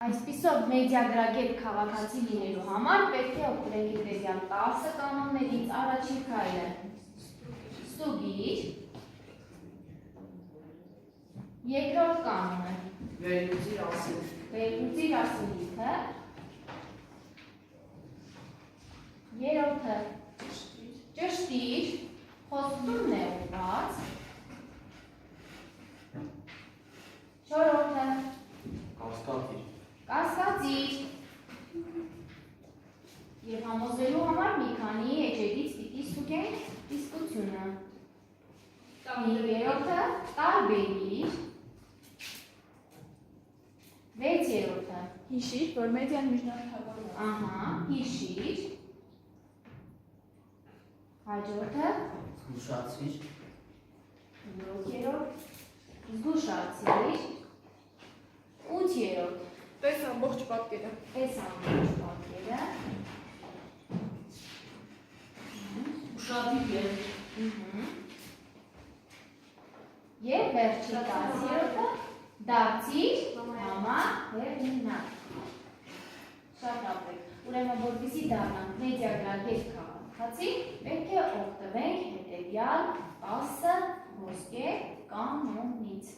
Այսպիսով մեդիագրագետ քաղաքացի լինելու համար պետք է օգտվենք հետևյալ 10 կանոններից։ Առաջին քայլը ստուգիր, երկրորդ կանոնը վերլուծիր ասելիքը, երրորդը ճշտիր, խոստումն է ուղղված, չորրորդը կասկածիր և համոզվելու համար մի քանի էջերից պիտի ստուգենք իսկությունը։ Երրորդը տարբերիր, վեցերորդը հիշիր, որ մեդիան միջնորդավորված է։ Հիշիր, հաջորդը զգուշացիր, յոթերորդ զգուշացիր, ութերորդ Տես ամբողջ պատկերը։ Տես ամբողջ պատկերը, ուշադիր և վերջի 10-րդը դարձիր համահեղինակ։ Շատ ապրեք։ Ուրեմն որպեսզի դառնանք մեդիագրագետ քաղաքացի, պետք է օգտվենք հետևյալ 10 ոսկե կանոնից։